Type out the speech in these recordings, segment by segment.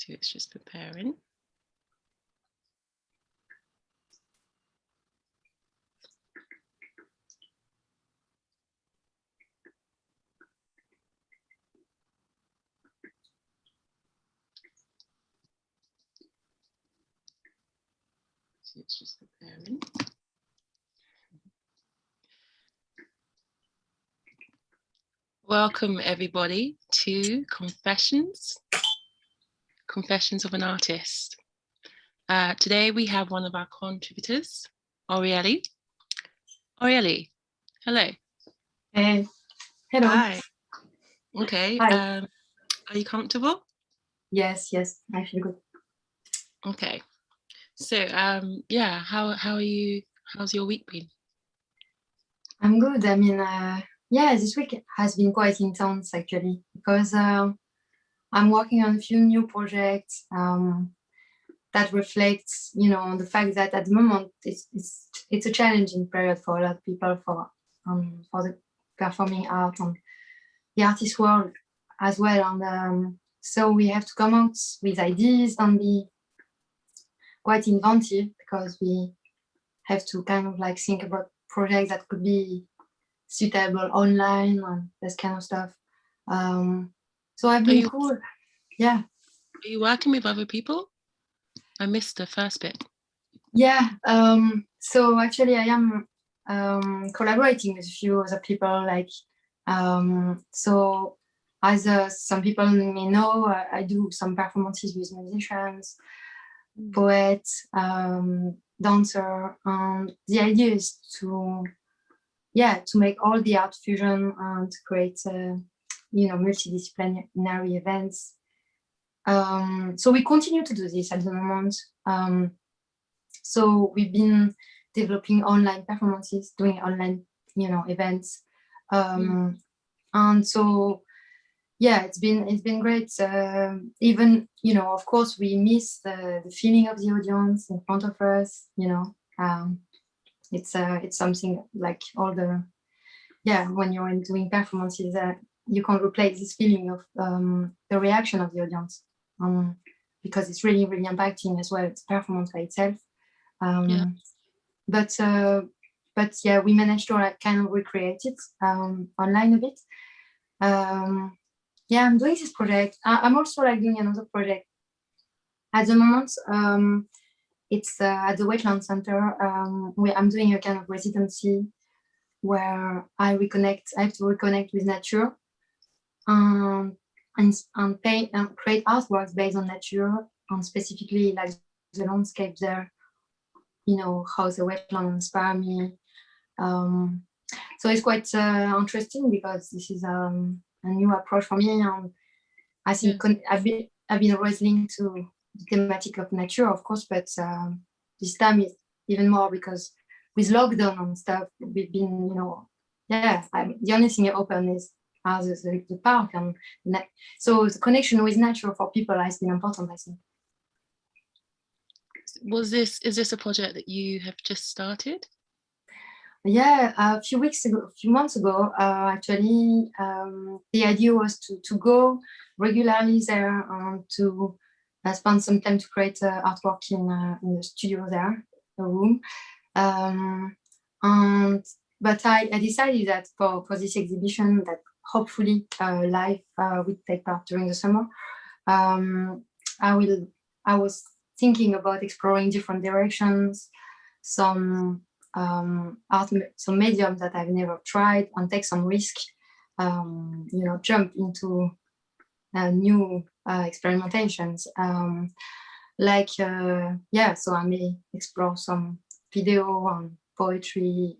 So it's just preparing. So it's just preparing. Welcome everybody to Confessions of an Artist. Today we have one of our contributors, Aurelie. Aurelie, hello. Hey, hello. Hi. Okay. Hi. Are you comfortable? Yes, I feel good. Okay. So yeah, how are you? How's your week been? I'm good. I mean, yeah, this week has been quite intense actually, because I'm working on a few new projects that reflects, the fact that at the moment it's a challenging period for a lot of people for the performing art and the artist world as well. And so we have to come out with ideas and be quite inventive, because we have to kind of like think about projects that could be suitable online and this kind of stuff. So I've been cool. Yeah. Are you working with other people? I missed the first bit. Yeah. So actually I am collaborating with a few other people. Like, so as some people may know, I do some performances with musicians, poets, dancer, and the idea is to make all the art fusion and to create multidisciplinary events. So we continue to do this at the moment. So we've been developing online performances, doing online events, and so yeah, it's been great. Even of course we miss the feeling of the audience in front of us. It's something like all the when you're doing performances, you can't replace this feeling of the reaction of the audience, because it's really impacting as well. It's performance by itself. But yeah, we managed to like kind of recreate it online a bit. Yeah, I'm doing this project. I'm also like doing another project at the moment. It's at the Wetland Center, where I'm doing a kind of residency where I have to reconnect with nature, and paint and create artworks based on nature, and specifically like the landscape there, how the wetland inspire me. So it's quite interesting, because this is a new approach for me, and I think I've been always linked to the thematic of nature, of course, but this time is even more, because with lockdown and stuff, we've been, the only thing open is the park, and so the connection with nature for people has been important, I think. Is this a project that you have just started? Yeah, a few months ago, actually, the idea was to go regularly there and to spend some time to create artwork in the studio there, a room. But I decided that for this exhibition, that hopefully live will take part during the summer, I was thinking about exploring different directions, some medium that I've never tried, and take some risk, jump into new experimentations, so I may explore some video and poetry,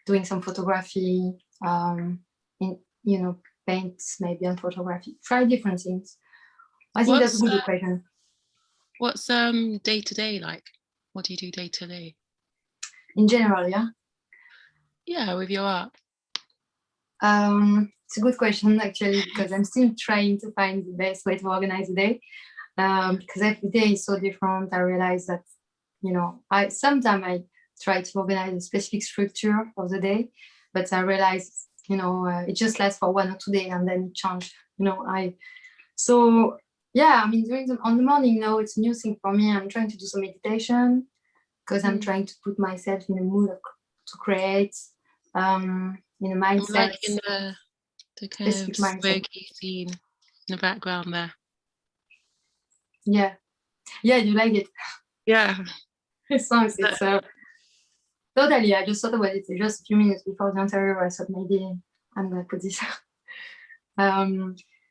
doing some photography, paints maybe, and photography, try different things. I think that's a good question. What's day to day like? What do you do day to day? In general, yeah? Yeah, with your art. It's a good question, actually, because I'm still trying to find the best way to organize the day, because every day is so different. I realize that, sometimes I try to organize a specific structure of the day, but I realize, it just lasts for 1 or 2 days and then it changes. So yeah, I mean, on the morning now, it's a new thing for me. I'm trying to do some meditation because I'm trying to put myself in a mood to create, in a I'm mindset, liking the kind of specific mindset. smoky scene in the background there. Yeah, yeah, you like it. Yeah. It's nice. It's totally. I just thought about it just a few minutes before the interview. I thought maybe I'm gonna put this.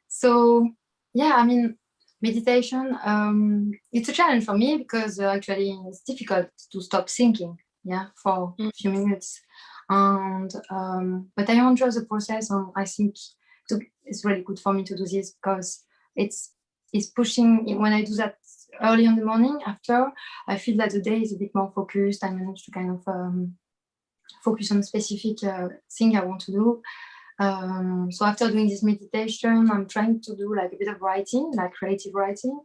So yeah, I mean, meditation. It's a challenge for me because actually it's difficult to stop thinking. Yeah, for a few minutes, and but I enjoy the process, and I think it's really good for me to do this because it's pushing. When I do that early in the morning, after I feel that the day is a bit more focused. I manage to kind of focus on specific thing I want to do. So after doing this meditation, I'm trying to do like a bit of writing, like creative writing,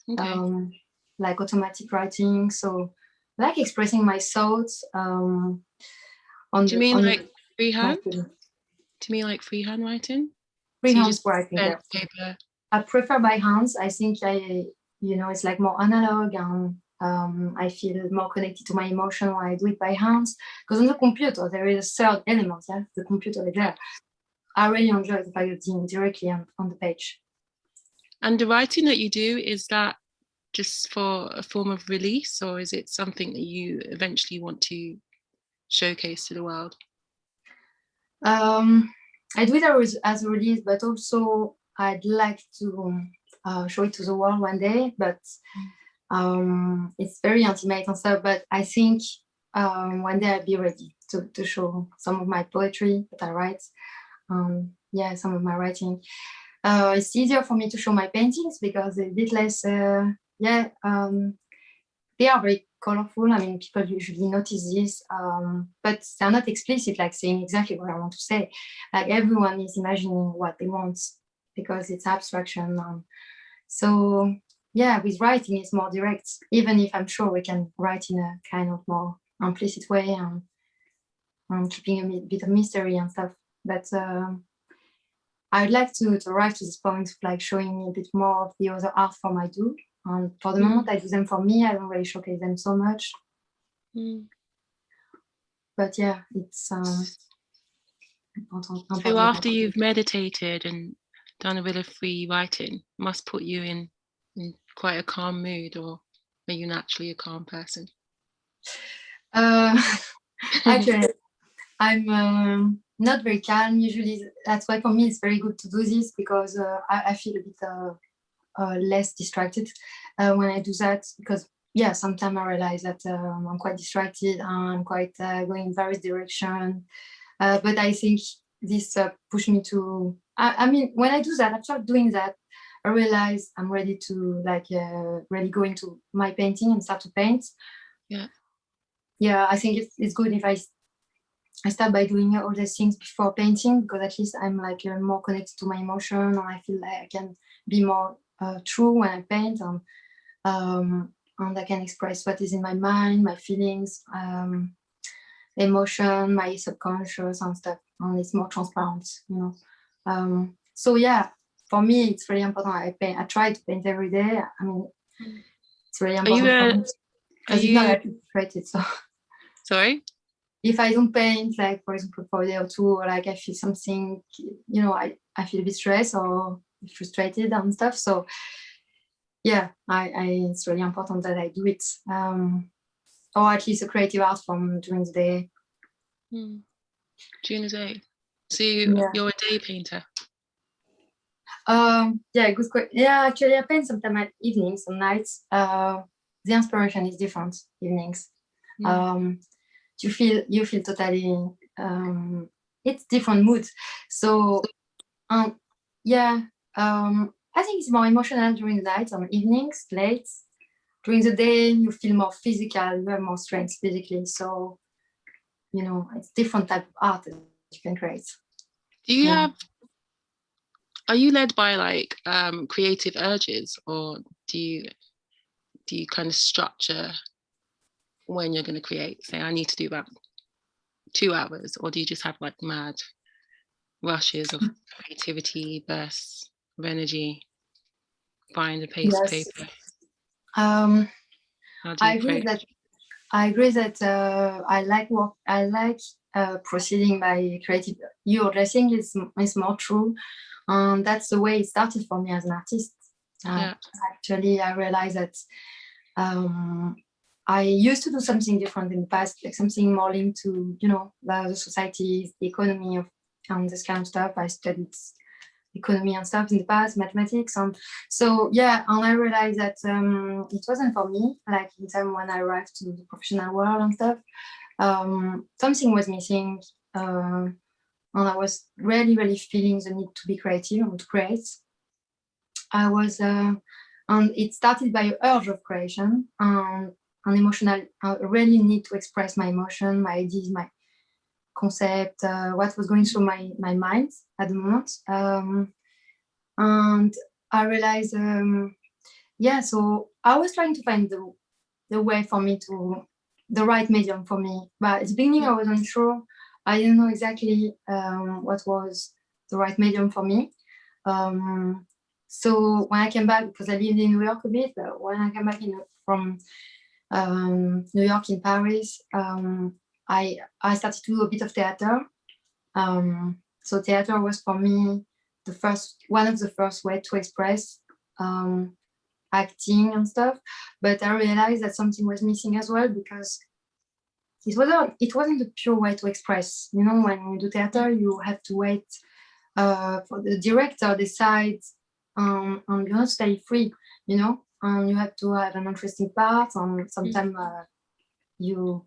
like automatic writing. So I like expressing my thoughts on Do you mean like freehand? Do you mean like freehand writing? Freehand writing, pen, yeah. paper. I prefer by hands. I think it's like more analog, and I feel more connected to my emotion when I do it by hands. Because on the computer, there is a third element. Yeah, the computer is there. I really enjoy the fact of doing directly on the page. And the writing that you do, is that just for a form of release, or is it something that you eventually want to showcase to the world? I do it as a release, but also I'd like to show it to the world one day. But it's very intimate and stuff. But I think one day I'll be ready to show some of my poetry that I write. Some of my writing. It's easier for me to show my paintings because they're a bit less. They are very colorful. I mean, people usually notice this, but they're not explicit, like saying exactly what I want to say. Like everyone is imagining what they want because it's abstraction. So yeah, with writing, it's more direct, even if I'm sure we can write in a kind of more implicit way and keeping a bit of mystery and stuff. But I'd like to arrive to this point of like showing a bit more of the other art form I do. And for the moment, I do them for me. I don't really showcase them so much. But yeah, it's important. So after you've meditated and done a bit of free writing, must put you in quite a calm mood, or are you naturally a calm person? Actually, I'm not very calm usually. That's why for me it's very good to do this because I feel a bit less distracted when I do that, because sometimes I realize that I'm quite distracted and I'm quite going in various directions. But I think this pushed me to, I mean, when I do that, after doing that, I realize I'm ready to really go into my painting and start to paint. I think it's good if I start by doing all these things before painting, because at least I'm like more connected to my emotion, and I feel like I can be more true when I paint, and I can express what is in my mind, my feelings, emotion, my subconscious and stuff, and it's more transparent, So yeah, for me it's really important. I try to paint every day. I mean, it's really important for me because it's not created. So sorry, if I don't paint, like for example for a day or two, or like I feel something, I feel a bit stressed or frustrated and stuff. So yeah, it's really important that I do it, or at least a creative art form during the day. During the day. So you're a day painter? Good question. Yeah, actually I paint sometimes at evenings, some nights. The inspiration is different evenings. You feel totally it's different moods. So I think it's more emotional during the night, on evenings, late. During the day you feel more physical, you have more strength physically. So it's different type of art that you can create. Do you have, are you led by like creative urges, or do you kind of structure when you're going to create? Say I need to do about 2 hours, or do you just have like mad rushes of creativity, bursts of energy? buying the paste Yes. paper? How do you approach? I agree that I like work. I like proceeding by creative. Your dressing is more true, and that's the way it started for me as an artist. Actually, I realized that I used to do something different in the past, like something more linked to the society, the economy, and this kind of stuff. I studied economy and stuff in the past, mathematics, and so and I realized that it wasn't for me. Like in time when I arrived to the professional world and stuff, something was missing, and I was really feeling the need to be creative and to create. I was, and it started by an urge of creation, an emotional, I really need to express my emotion, my ideas, my concept, what was going through my mind at the moment. And I realized, so I was trying to find the way for me the right medium for me. But at the beginning, I wasn't sure. I didn't know exactly what was the right medium for me. So when I came back, because I lived in New York a bit, but when I came back from New York in Paris, I started to do a bit of theater. So theater was for me one of the first way to express acting and stuff. But I realized that something was missing as well, because it wasn't a pure way to express. When you do theater, you have to wait for the director decides, and you're not stay free, and you have to have an interesting part, and sometimes you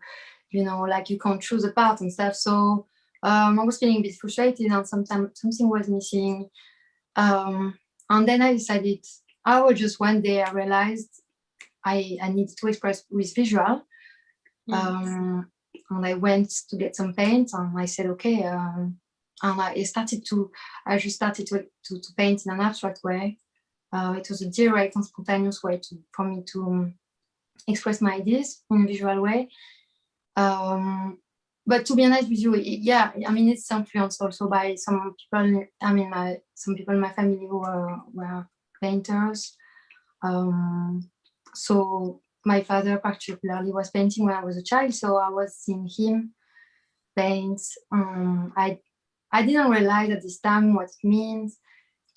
can't choose a part and stuff. So I was feeling a bit frustrated, and sometimes something was missing. And then I decided, one day I realized I needed to express with visual. And I went to get some paint, and I said, okay. And I just started to paint in an abstract way. It was a direct and spontaneous way for me to express my ideas in a visual way. But to be honest with you, it's influenced also by some people. Some people in my family who were painters. So my father particularly was painting when I was a child, so I was seeing him paint. I didn't realize at this time what it means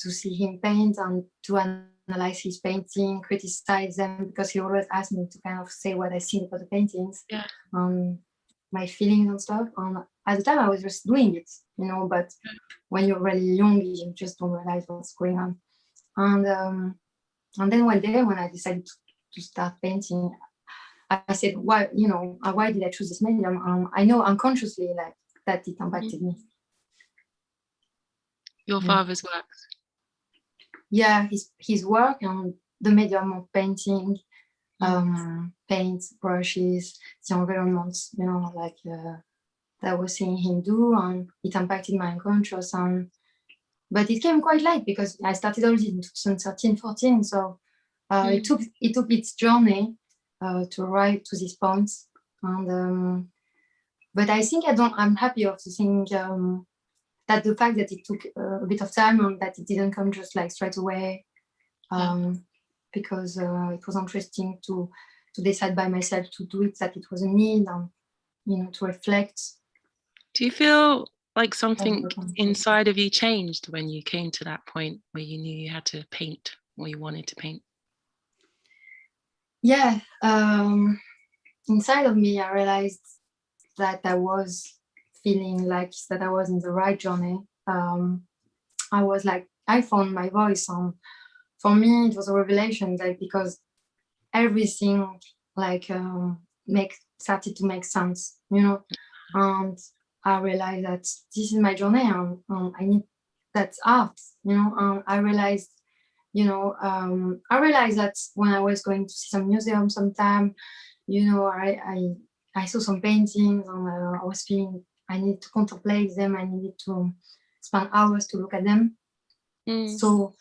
to see him paint and to analyze his painting, criticize them, because he always asked me to kind of say what I think about the paintings, my feelings and stuff. And at the time I was just doing it, but when you're really young, you just don't realize what's going on. And then one day when I decided to start painting, I said, why did I choose this medium? I know unconsciously that it impacted me. Your father's work? Yeah, his work and the medium of painting, paints, brushes, the environments, that I was seeing him do, and it impacted my unconscious. But it came quite late, because I started all this in 2013, 14. So it took its journey to arrive to this point. And but I think I'm happy of the thing, that the fact that it took a bit of time, and that it didn't come just like straight away, because it was interesting to decide by myself to do it, that it was a need, and to reflect. Do you feel like something inside of you changed when you came to that point where you knew you had to paint, or you wanted to paint? Yeah, inside of me, I realized that I was feeling like that I was in the right journey. I was like, I found my voice, and for me it was a revelation, that because everything started to make sense, and I realized that this is my journey, and I need that's art, and I realized that when I was going to see some museum sometime, I saw some paintings, and I was feeling I needed to contemplate them. I needed to spend hours to look at them. So,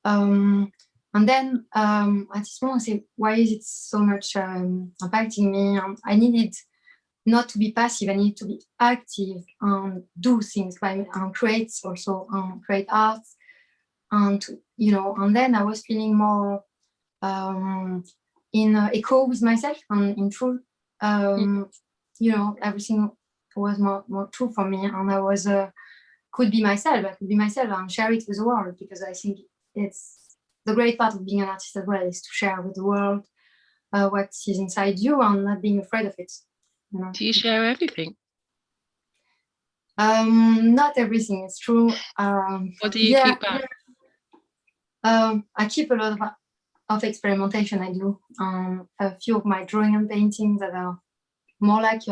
and then at this moment, I say, why is it so much impacting me? I needed not to be passive. I need to be active and do things, and create art. and and then I was feeling more in echo with myself and in truth. Everything was more true for me, and I was could be myself. I could be myself and share it with the world, because I think it's the great part of being an artist as well, is to share with the world what is inside you and not being afraid of it. Do you share everything? Not everything, it's true. What do you keep back? I keep a lot of experimentation. I do a few of my drawing and paintings that are more like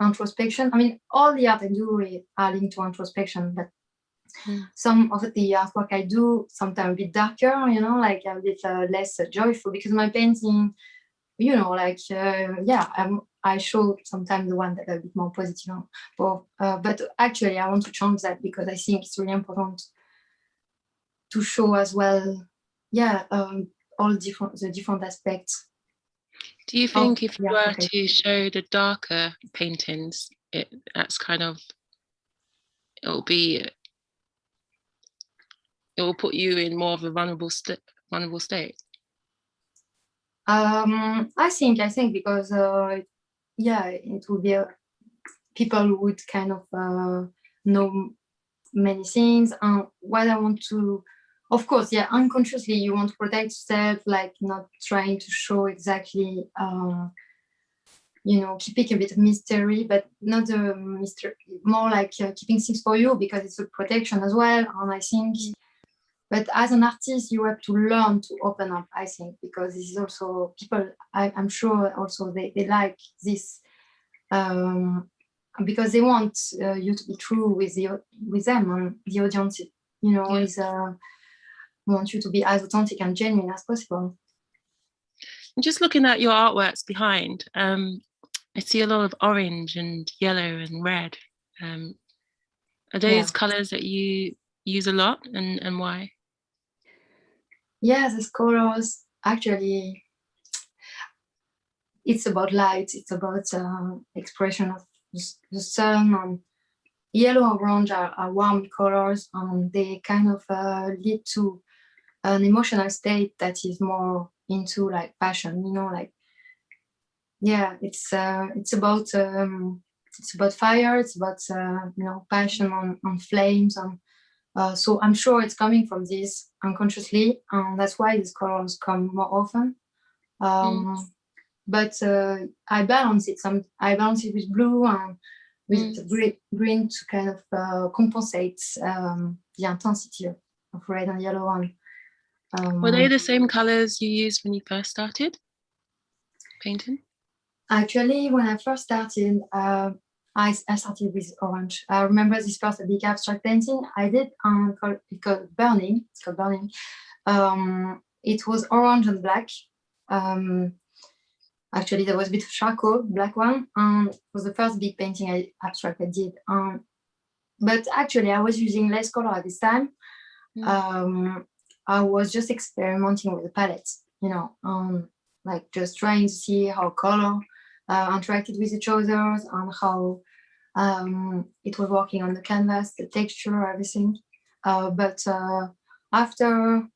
introspection. I mean, all the art I do are linked to introspection, but some of the artwork I do sometimes a bit darker, like a bit less joyful, because my painting, I show sometimes the one that are a bit more positive. But actually, I want to change that, because I think it's really important to show as well, all the different aspects. Do you think if you were to show the darker paintings, that's kind of, it will put you in more of a vulnerable state? I think because it would be people would kind of know many things, and what I want to, of course, unconsciously you want to protect yourself, like not trying to show exactly, keeping a bit of mystery, but not a mystery, more like keeping things for you, because it's a protection as well. And I think, but as an artist, you have to learn to open up, I think, because this is also people, I'm sure also they like this, because they want you to be true with them, and the audience, is want you to be as authentic and genuine as possible. I'm just looking at your artworks behind. I see a lot of orange and yellow and red. Are those colors that you use a lot, and why? Yeah, these colors, actually, it's about light, it's about expression of the sun. And yellow and orange are warm colors, and they kind of lead to an emotional state that is more into like passion, it's about fire, it's about passion on flames, and so I'm sure it's coming from this unconsciously, and that's why these colors come more often. But I balance it with blue and with green to kind of compensate the intensity of red and yellow. And were they the same colors you used when you first started painting? Actually, when I first started, I started with orange. I remember this first big abstract painting I did it's called Burning. It was orange and black. Actually, there was a bit of charcoal, black one. It was the first big painting abstract I did. But actually, I was using less color at this time. I was just experimenting with the palettes, like just trying to see how color interacted with each other, and how it was working on the canvas, the texture, everything. But after a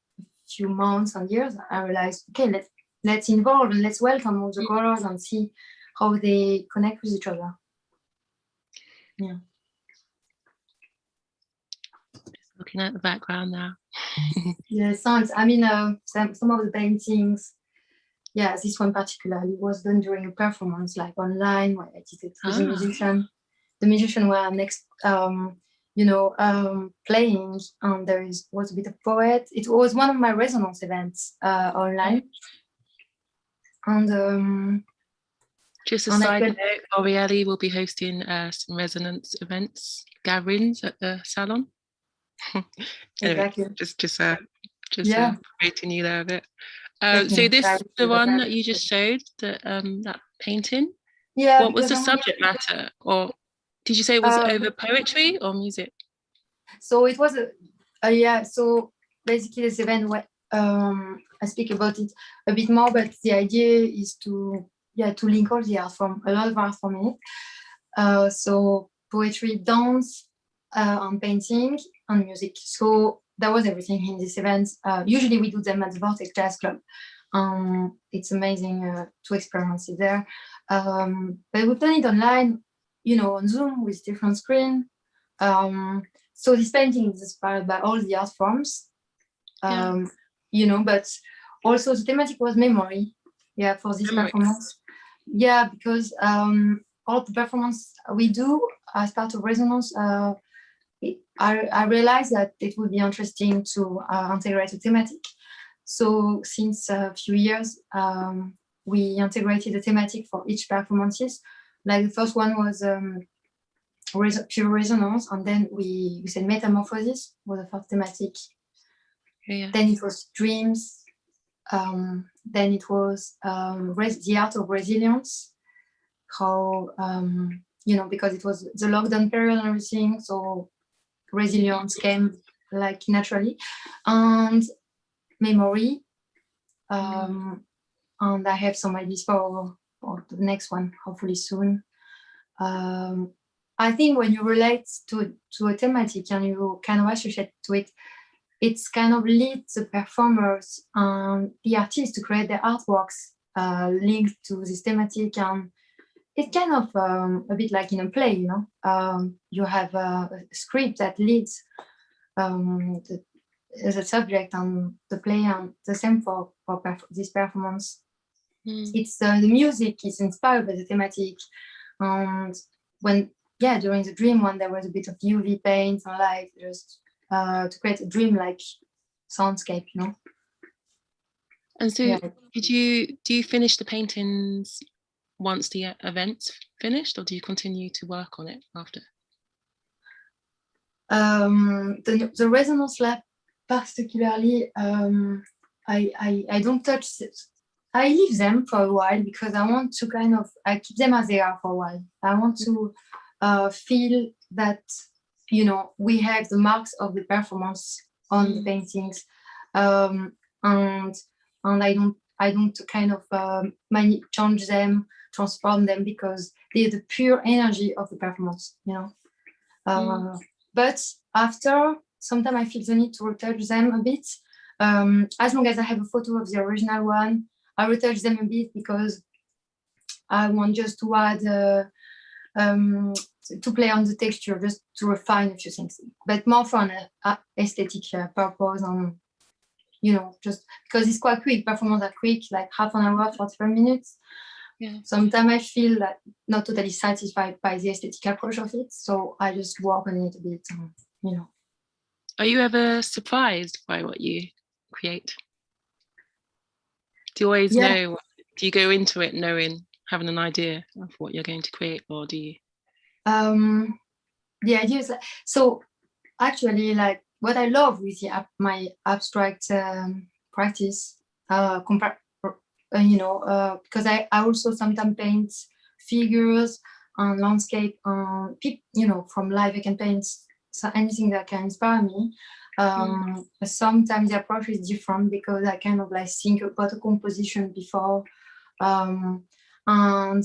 few months and years, I realized, okay, let's involve and let's welcome all the colors and see how they connect with each other. Yeah. Just looking at the background now. Yeah, sounds. I mean, some of the paintings. Yeah, this one particularly was done during a performance, like online, where I did it with a musician. The musician were next, playing, and was a bit of poet. It was one of my resonance events online. And just a side note, Aurelie will be hosting some resonance events, gatherings at the Salon. Anyway, exactly. just promoting you there a bit. So this is the one that you just showed, that painting? Yeah. What was the subject matter? Or did you say it was over poetry or music? So it was so basically this event where I speak about it a bit more, but the idea is to link all the art form, a lot of art form in it. So poetry, dance, and painting and music. So there was everything in this event. Usually we do them at the Vortex Jazz Club. It's amazing to experience it there. But we've done it online, you know, on Zoom with different screen. So this painting is inspired by all the art forms, you know, but also the thematic was memory, for this performance. Yeah, because all the performance we do as part of Resonance, I realized that it would be interesting to integrate a thematic. So since a few years, we integrated a thematic for each performances. Like the first one was pure resonance, and then we said metamorphosis was the first thematic. Then it was dreams. Then it was the art of resilience. How you know, because it was the lockdown period and everything, so resilience came like naturally, and memory. And I have some ideas for the next one, hopefully soon. I think when you relate to a thematic and you kind of associate to it, it's kind of leads the performers and the artists to create their artworks linked to this thematic, and it's kind of a bit like in a play, you know. You have a script that leads the subject and the play, and the same for this performance. It's the music is inspired by the thematic, and when during the dream one there was a bit of UV paint and light, just to create a dream-like soundscape, you know. And so do you finish the paintings once the event's finished, or do you continue to work on it after? The Resonance Lab particularly, I don't touch it. I leave them for a while because I want to I keep them as they are for a while. I want to feel that, you know, we have the marks of the performance on the paintings, and I don't kind of change them, transform them, because they're the pure energy of the performance, you know. But after, sometimes I feel the need to retouch them a bit. As long as I have a photo of the original one, I retouch them a bit because I want just to add, to play on the texture, just to refine a few things, but more for an aesthetic purpose, and, you know, just because it's quite quick, performances are quick, like half an hour, 45 minutes. Sometimes I feel that not totally satisfied by the aesthetic approach of it, so I just work on it a bit, you know. Are you ever surprised by what you create? Do you always know? Do you go into it having an idea of what you're going to create, or do you? The idea is so actually, like, what I love with my abstract practice, you know, because I also sometimes paint figures and landscape, you know, from life I can paint anything that can inspire me. Sometimes the approach is different because I kind of like think about a composition before, and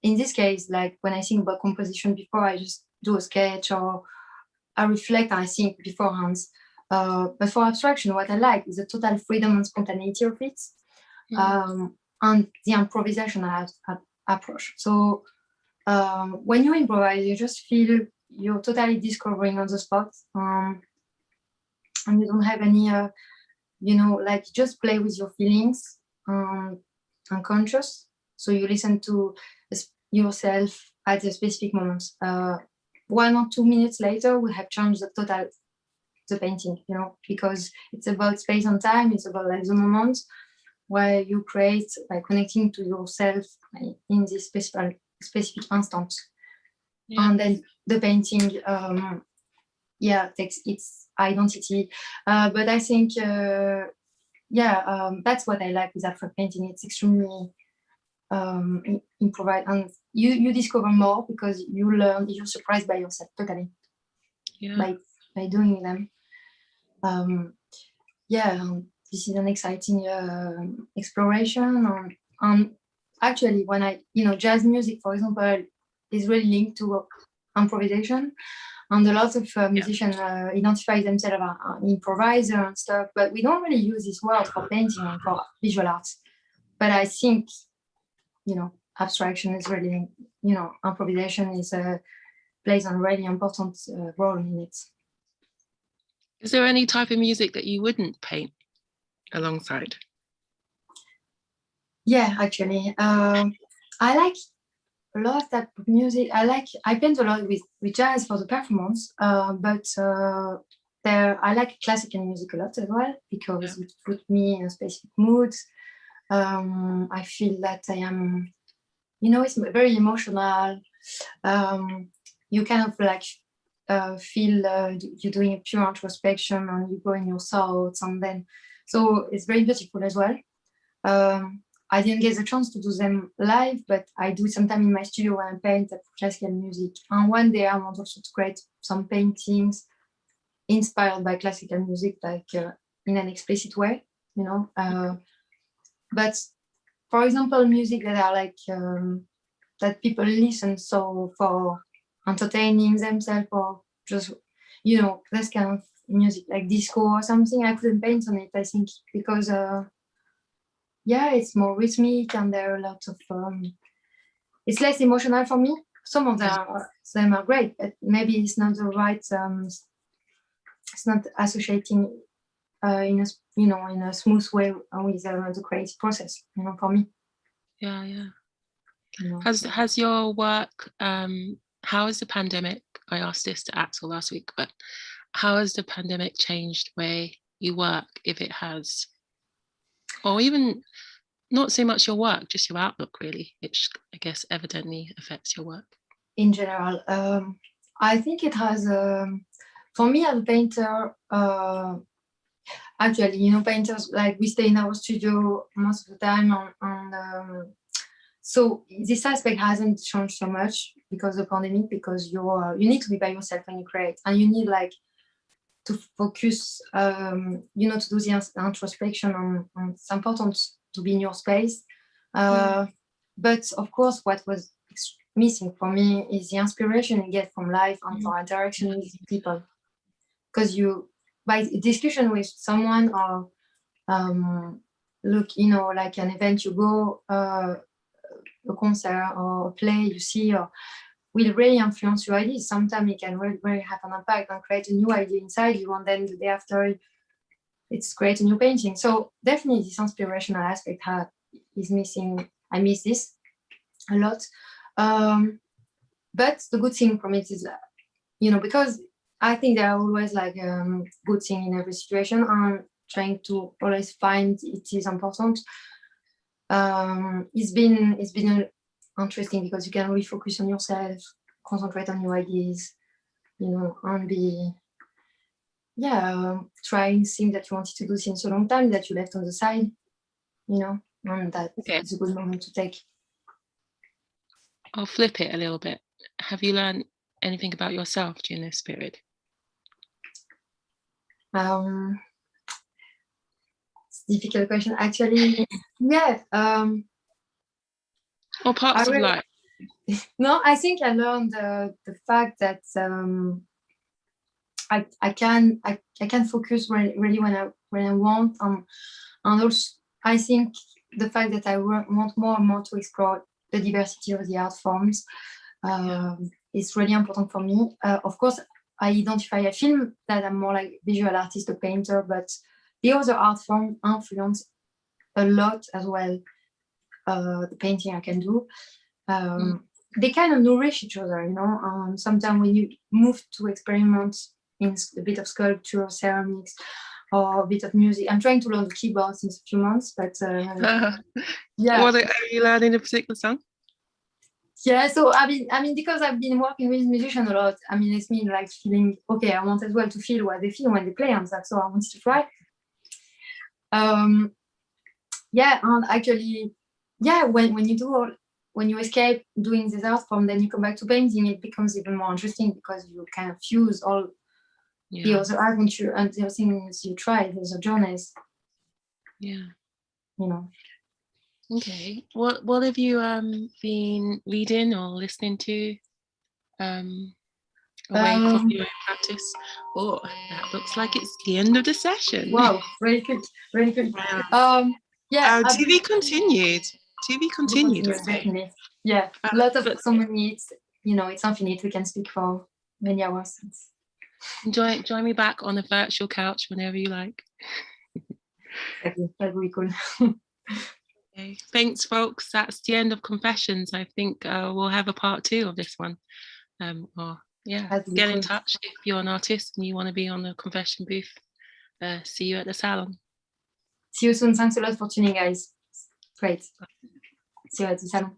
in this case, like when I think about composition before, I just do a sketch or I reflect and I think beforehand. But for abstraction, what I like is the total freedom and spontaneity of it, and the improvisation approach. So when you improvise, you just feel you're totally discovering on the spot, and you don't have any, you know, like, just play with your feelings, unconscious. So you listen to yourself at a specific moment. 1 or 2 minutes later, we have changed the painting, you know, because it's about space and time. It's about like the moment where you create by connecting to yourself in this specific instant. And then the painting, takes its identity. But I think, that's what I like with abstract painting. It's extremely improvised, and you discover more because you're surprised by yourself totally by doing them. This is an exciting exploration, and actually when I, you know, jazz music, for example, is really linked to improvisation, And a lot of musicians identify themselves as an improviser and stuff, but we don't really use this word for painting and for visual arts. But I think, abstraction is really, improvisation is plays a really important role in it. Is there any type of music that you wouldn't paint alongside? Yeah, actually, I like a lot of type of music. I paint a lot with jazz for the performance, but I like classical music a lot as well, because it puts me in a specific mood. I feel that I am, it's very emotional. You kind of like feel you're doing a pure introspection and you go in your thoughts, and then so it's very beautiful as well. I didn't get the chance to do them live, but I do sometimes in my studio when I paint classical music. And one day I want also to create some paintings inspired by classical music, like in an explicit way, but for example, music that are like that people listen so for entertaining themselves, or just this kind of music like disco or something, I couldn't paint on it, I think, because it's more rhythmic and there are a lot of it's less emotional for me. Some of them are great, but maybe it's not the right it's not associating in a smooth way with the creative process, for me. Has your work how has the pandemic, I asked this to Axel last week, but how has the pandemic changed the way you work, if it has, or even not so much your work, just your outlook really, which I guess evidently affects your work in general? I think it has for me as a painter, actually, painters, like, we stay in our studio most of the time, and so this aspect hasn't changed so much because of the pandemic, because you need to be by yourself when you create, and you need like to focus, to do the introspection, and it's important to be in your space. But of course, what was missing for me is the inspiration you get from life and for interaction with people, because by discussion with someone, or like an event you go, a concert or a play you see, or will really influence your ideas. Sometimes it can really, really have an impact and create a new idea inside you, and then the day after it's create a new painting. So definitely this inspirational aspect is missing. I miss this a lot. But the good thing from it is, because I think there are always like good thing in every situation, and trying to always find it is important. It's been interesting because you can really focus on yourself, concentrate on your ideas, and be trying things that you wanted to do since a long time that you left on the side, and that it's a good moment to take. I'll flip it a little bit. Have you learned anything about yourself during this period? It's a difficult question, actually. Or parts of life? No, I think I learned the fact that I can focus really when I want, and also I think the fact that I want more and more to explore the diversity of the art forms is really important for me. Of course, I identify film that I'm more like visual artist or painter, but the other art form influence a lot as well the painting I can do. They kind of nourish each other, sometimes when you move to experiment in a bit of sculpture, ceramics, or a bit of music. I'm trying to learn the keyboard since a few months, but Are you learning a particular song? Yeah, so I mean, because I've been working with musicians a lot, it's me like feeling, okay, I want as well to feel what they feel when they play and stuff, so I wanted to try. And actually, when you escape doing this art form, then you come back to painting, it becomes even more interesting because you kind of fuse all the other art and the other things you try, the other journeys. Okay. What have you been reading or listening to away from your own practice? Oh, that looks like it's the end of the session. Wow, really quick, really quick. Wow. Yeah, To be continued. To be continued. Definitely. Yeah, a lot of so many. It's it's infinite. We can speak for many hours. Join me back on a virtual couch whenever you like. That'd be cool. Okay. Thanks, folks. That's the end of Confessions. I think we'll have a part 2 of this one. Get in touch if you're an artist and you want to be on the confession booth. See you at the salon. See you soon. Thanks a lot for tuning, guys. Great. See you at the salon.